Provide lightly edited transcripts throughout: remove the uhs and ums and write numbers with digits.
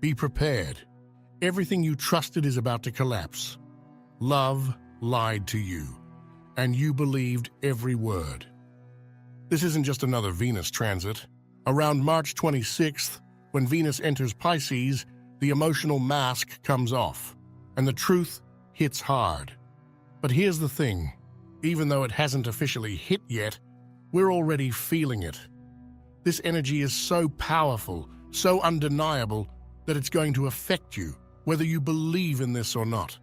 Be prepared. Everything you trusted is about to collapse. Love lied to you, and you believed every word. This isn't just another Venus transit. Around March 26th, when Venus enters Pisces, the emotional mask comes off, and the truth hits hard. But here's the thing. Even though it hasn't officially hit yet, we're already feeling it. This energy is so powerful, so undeniable, that it's going to affect you, whether you believe in this or not.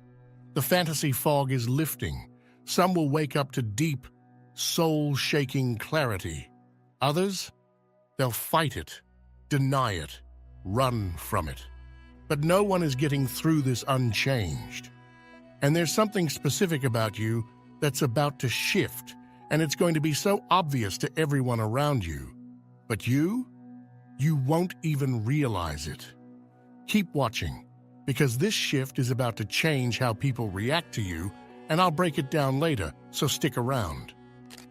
The fantasy fog is lifting. Some will wake up to deep, soul-shaking clarity. Others, they'll fight it, deny it, run from it. But no one is getting through this unchanged. And there's something specific about you that's about to shift, and it's going to be so obvious to everyone around you. But you won't even realize it. Keep watching, because this shift is about to change how people react to you, and I'll break it down later, so stick around.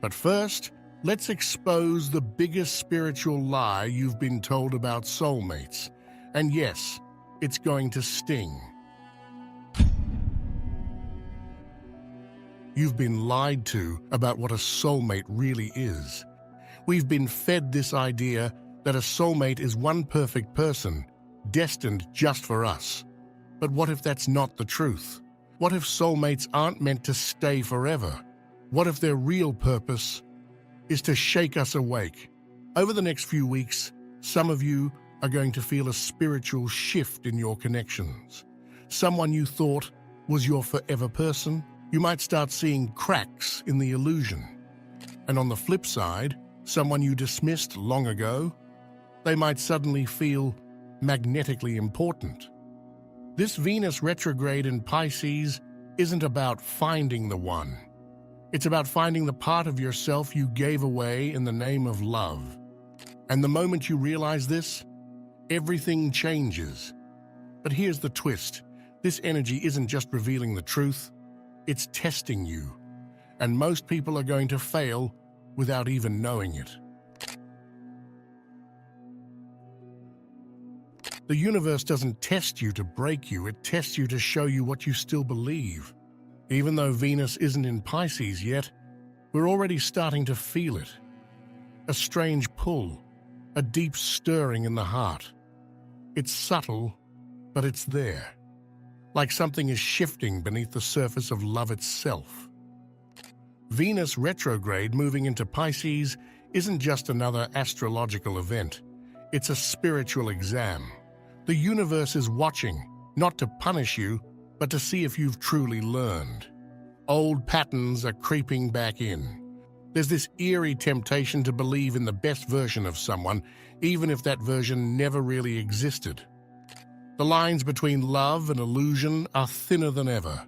But first, let's expose the biggest spiritual lie you've been told about soulmates. And yes, it's going to sting. You've been lied to about what a soulmate really is. We've been fed this idea that a soulmate is one perfect person, destined just for us. But what if that's not the truth? What if soulmates aren't meant to stay forever? What if their real purpose is to shake us awake? Over the next few weeks, some of you are going to feel a spiritual shift in your connections. Someone you thought was your forever person, you might start seeing cracks in the illusion. And on the flip side, someone you dismissed long ago, they might suddenly feel magnetically important. This Venus retrograde in Pisces isn't about finding the one. It's about finding the part of yourself you gave away in the name of love. And the moment you realize this, everything changes. But here's the twist. This energy isn't just revealing the truth, it's testing you. And most people are going to fail without even knowing it. The universe doesn't test you to break you, it tests you to show you what you still believe. Even though Venus isn't in Pisces yet, we're already starting to feel it. A strange pull, a deep stirring in the heart. It's subtle, but it's there. Like something is shifting beneath the surface of love itself. Venus retrograde moving into Pisces isn't just another astrological event. It's a spiritual exam. The universe is watching, not to punish you, but to see if you've truly learned. Old patterns are creeping back in. There's this eerie temptation to believe in the best version of someone, even if that version never really existed. The lines between love and illusion are thinner than ever.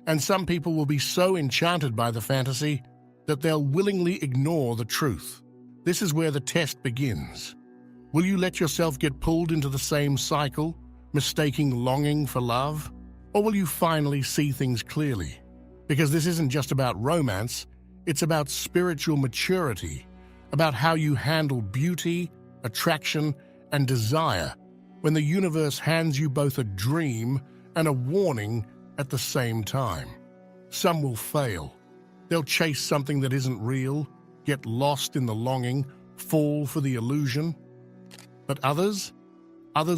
And some people will be so enchanted by the fantasy that they'll willingly ignore the truth. This is where the test begins. Will you let yourself get pulled into the same cycle, mistaking longing for love? Or will you finally see things clearly? Because this isn't just about romance, it's about spiritual maturity, about how you handle beauty, attraction, and desire when the universe hands you both a dream and a warning at the same time. Some will fail. They'll chase something that isn't real, get lost in the longing, fall for the illusion. But others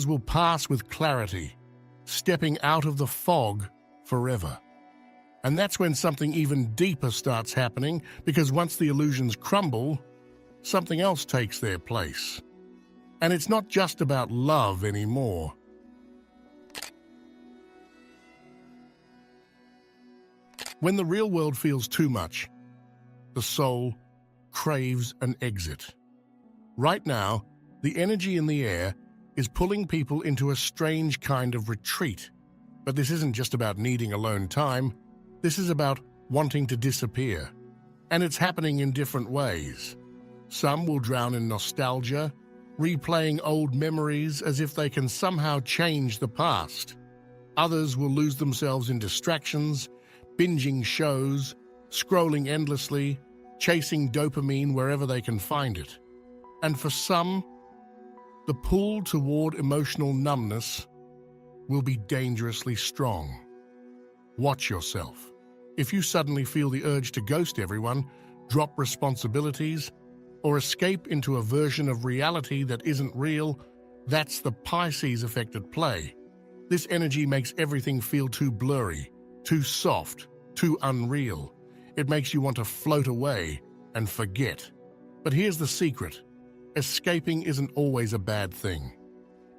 will pass with clarity, stepping out of the fog forever. And that's when something even deeper starts happening, because once the illusions crumble, something else takes their place. And it's not just about love anymore. When the real world feels too much, the soul craves an exit. Right now, the energy in the air is pulling people into a strange kind of retreat. But this isn't just about needing alone time. This is about wanting to disappear. And it's happening in different ways. Some will drown in nostalgia, replaying old memories as if they can somehow change the past. Others will lose themselves in distractions, binging shows, scrolling endlessly, chasing dopamine wherever they can find it. And for some, the pull toward emotional numbness will be dangerously strong. Watch yourself. If you suddenly feel the urge to ghost everyone, drop responsibilities, or escape into a version of reality that isn't real, that's the Pisces effect at play. This energy makes everything feel too blurry, too soft, too unreal. It makes you want to float away and forget. But here's the secret. Escaping isn't always a bad thing.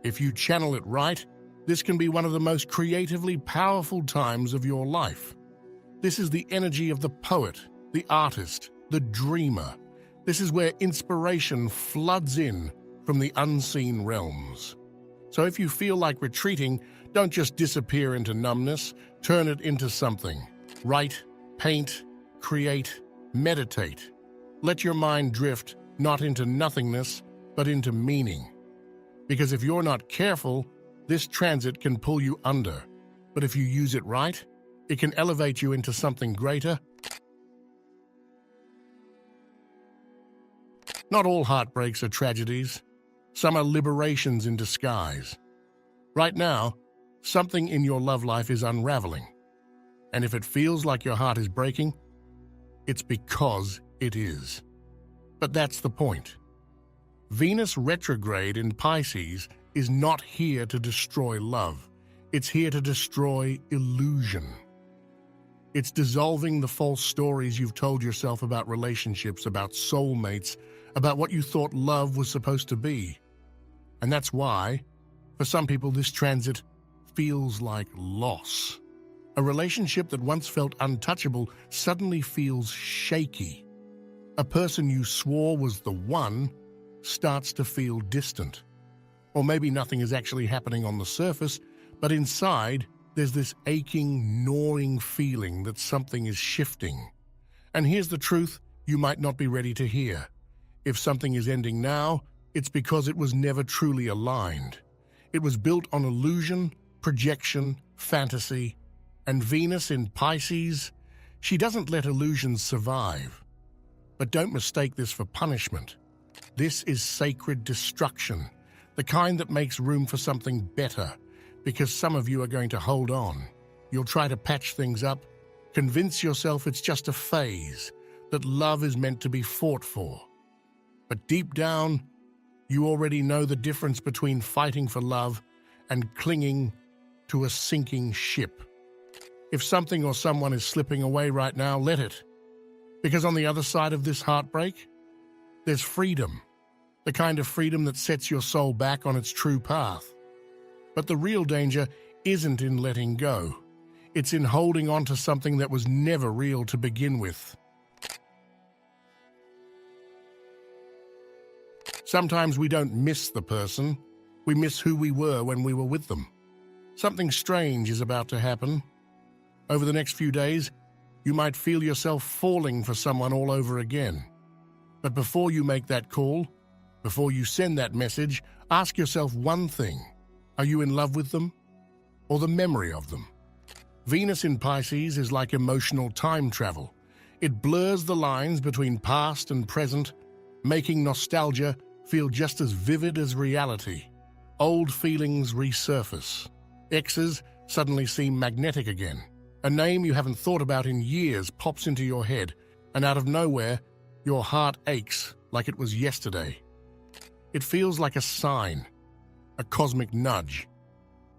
If you channel it right, this can be one of the most creatively powerful times of your life. This is the energy of the poet, the artist, the dreamer. This is where inspiration floods in from the unseen realms. So if you feel like retreating, don't just disappear into numbness, turn it into something. Write, paint, create, meditate. Let your mind drift not into nothingness, but into meaning. Because if you're not careful, this transit can pull you under. But if you use it right, it can elevate you into something greater. Not all heartbreaks are tragedies. Some are liberations in disguise. Right now, something in your love life is unraveling. And if it feels like your heart is breaking, it's because it is. But that's the point. Venus retrograde in Pisces is not here to destroy love. It's here to destroy illusion. It's dissolving the false stories you've told yourself about relationships, about soulmates, about what you thought love was supposed to be. And that's why, for some people, this transit feels like loss. A relationship that once felt untouchable suddenly feels shaky. A person you swore was the one starts to feel distant. Or maybe nothing is actually happening on the surface, but inside there's this aching, gnawing feeling that something is shifting. And here's the truth you might not be ready to hear. If something is ending now, it's because it was never truly aligned. It was built on illusion, projection, fantasy, and Venus in Pisces, she doesn't let illusions survive. But don't mistake this for punishment. This is sacred destruction, the kind that makes room for something better, because some of you are going to hold on. You'll try to patch things up, convince yourself it's just a phase, that love is meant to be fought for. But deep down, you already know the difference between fighting for love and clinging to a sinking ship. If something or someone is slipping away right now, let it. Because on the other side of this heartbreak, there's freedom. The kind of freedom that sets your soul back on its true path. But the real danger isn't in letting go. It's in holding on to something that was never real to begin with. Sometimes we don't miss the person. We miss who we were when we were with them. Something strange is about to happen. Over the next few days, you might feel yourself falling for someone all over again. But before you make that call, before you send that message, ask yourself one thing. Are you in love with them or the memory of them? Venus in Pisces is like emotional time travel. It blurs the lines between past and present, making nostalgia feel just as vivid as reality. Old feelings resurface. Exes suddenly seem magnetic again. A name you haven't thought about in years pops into your head, and out of nowhere, your heart aches like it was yesterday. It feels like a sign, a cosmic nudge.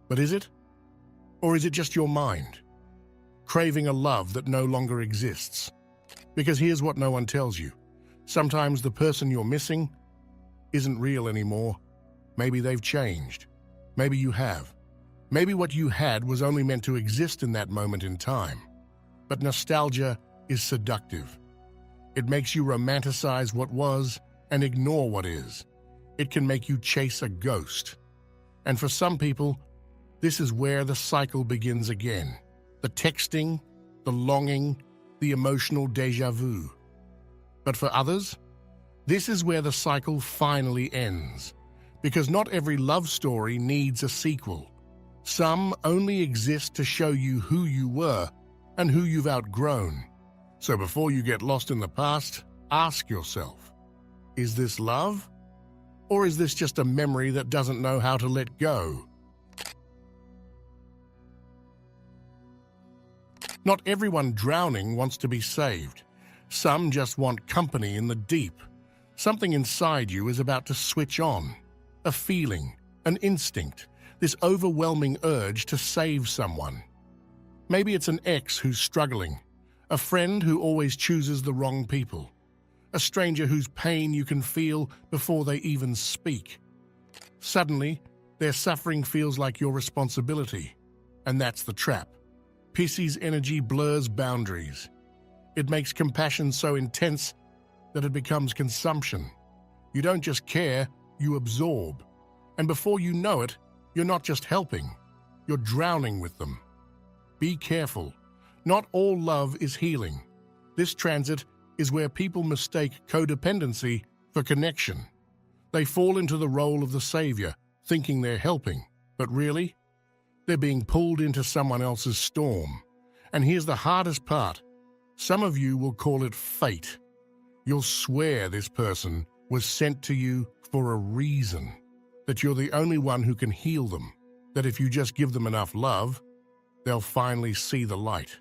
But is it? Or is it just your mind, craving a love that no longer exists? Because here's what no one tells you. Sometimes the person you're missing isn't real anymore. Maybe they've changed. Maybe you have. Maybe what you had was only meant to exist in that moment in time. But nostalgia is seductive. It makes you romanticize what was and ignore what is. It can make you chase a ghost. And for some people, this is where the cycle begins again. The texting, the longing, the emotional déjà vu. But for others, this is where the cycle finally ends. Because not every love story needs a sequel. Some only exist to show you who you were and who you've outgrown. So before you get lost in the past, ask yourself, is this love? Or is this just a memory that doesn't know how to let go? Not everyone drowning wants to be saved. Some just want company in the deep. Something inside you is about to switch on. A feeling, an instinct, this overwhelming urge to save someone. Maybe it's an ex who's struggling, a friend who always chooses the wrong people, a stranger whose pain you can feel before they even speak. Suddenly, their suffering feels like your responsibility, and that's the trap. Pisces energy blurs boundaries. It makes compassion so intense that it becomes consumption. You don't just care, you absorb. And before you know it, you're not just helping, you're drowning with them. Be careful. Not all love is healing. This transit is where people mistake codependency for connection. They fall into the role of the savior, thinking they're helping, but really, they're being pulled into someone else's storm. And here's the hardest part. Some of you will call it fate. You'll swear this person was sent to you for a reason, that you're the only one who can heal them, that if you just give them enough love, they'll finally see the light.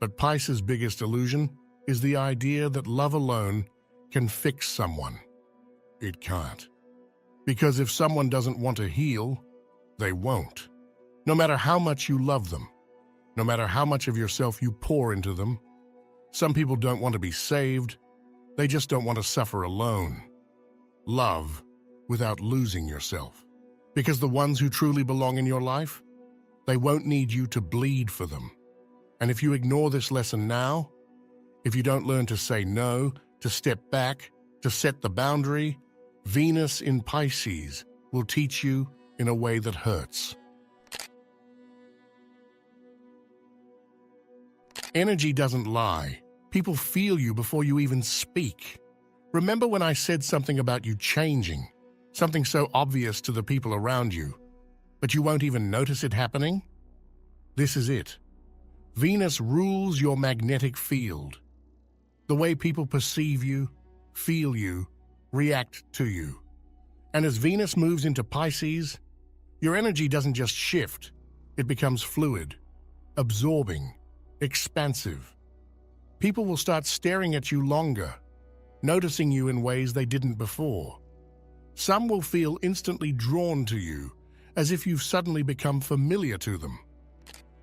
But Pisces' biggest illusion is the idea that love alone can fix someone. It can't. Because if someone doesn't want to heal, they won't. No matter how much you love them, no matter how much of yourself you pour into them, some people don't want to be saved, they just don't want to suffer alone. Love without losing yourself. Because the ones who truly belong in your life, they won't need you to bleed for them. And if you ignore this lesson now, if you don't learn to say no, to step back, to set the boundary, Venus in Pisces will teach you in a way that hurts. Energy doesn't lie. People feel you before you even speak. Remember when I said something about you changing, something so obvious to the people around you, but you won't even notice it happening? This is it. Venus rules your magnetic field. The way people perceive you, feel you, react to you. And as Venus moves into Pisces, your energy doesn't just shift, it becomes fluid, absorbing, expansive. People will start staring at you longer, noticing you in ways they didn't before. Some will feel instantly drawn to you, as if you've suddenly become familiar to them.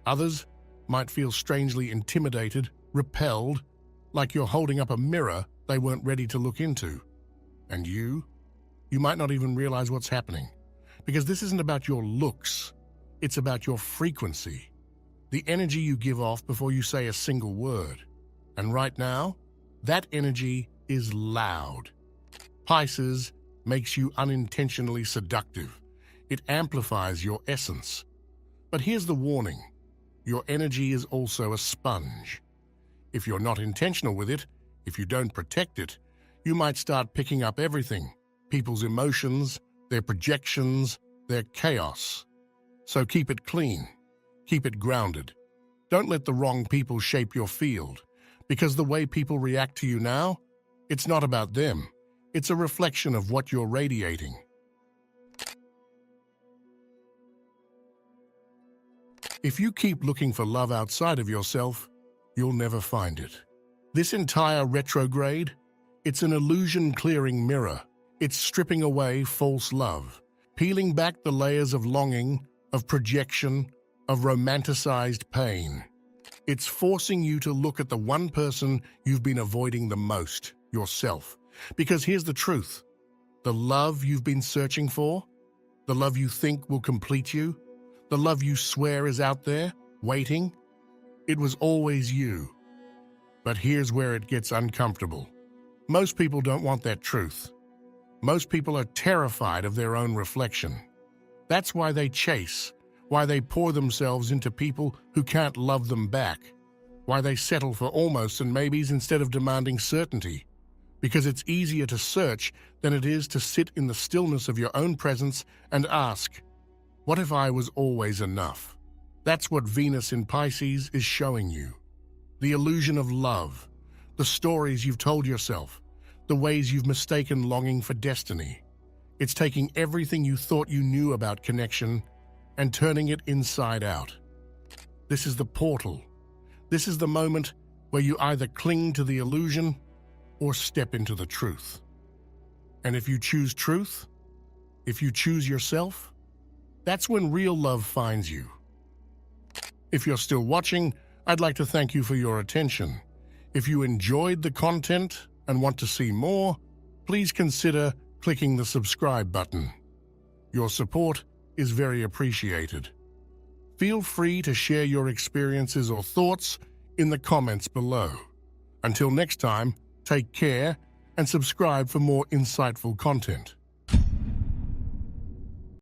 Others might feel strangely intimidated, repelled, like you're holding up a mirror they weren't ready to look into. And you might not even realize what's happening, because this isn't about your looks, it's about your frequency, the energy you give off before you say a single word. And right now, that energy is loud. Pisces makes you unintentionally seductive. It amplifies your essence. But here's the warning. Your energy is also a sponge. If you're not intentional with it, if you don't protect it, you might start picking up everything, people's emotions, their projections, their chaos. So keep it clean. Keep it grounded. Don't let the wrong people shape your field, because the way people react to you now, it's not about them. It's a reflection of what you're radiating. If you keep looking for love outside of yourself, you'll never find it. This entire retrograde, it's an illusion-clearing mirror. It's stripping away false love, peeling back the layers of longing, of projection, of romanticized pain. It's forcing you to look at the one person you've been avoiding the most, yourself. Because here's the truth. The love you've been searching for, the love you think will complete you, the love you swear is out there, waiting, it was always you. But here's where it gets uncomfortable. Most people don't want that truth. Most people are terrified of their own reflection. That's why they chase, why they pour themselves into people who can't love them back, why they settle for almost and maybes instead of demanding certainty. Because it's easier to search than it is to sit in the stillness of your own presence and ask, what if I was always enough? That's what Venus in Pisces is showing you. The illusion of love, the stories you've told yourself, the ways you've mistaken longing for destiny. It's taking everything you thought you knew about connection and turning it inside out. This is the portal. This is the moment where you either cling to the illusion or step into the truth. And if you choose truth, if you choose yourself, that's when real love finds you. If you're still watching, I'd like to thank you for your attention. If you enjoyed the content and want to see more, please consider clicking the subscribe button. Your support is very appreciated. Feel free to share your experiences or thoughts in the comments below. Until next time, take care and subscribe for more insightful content.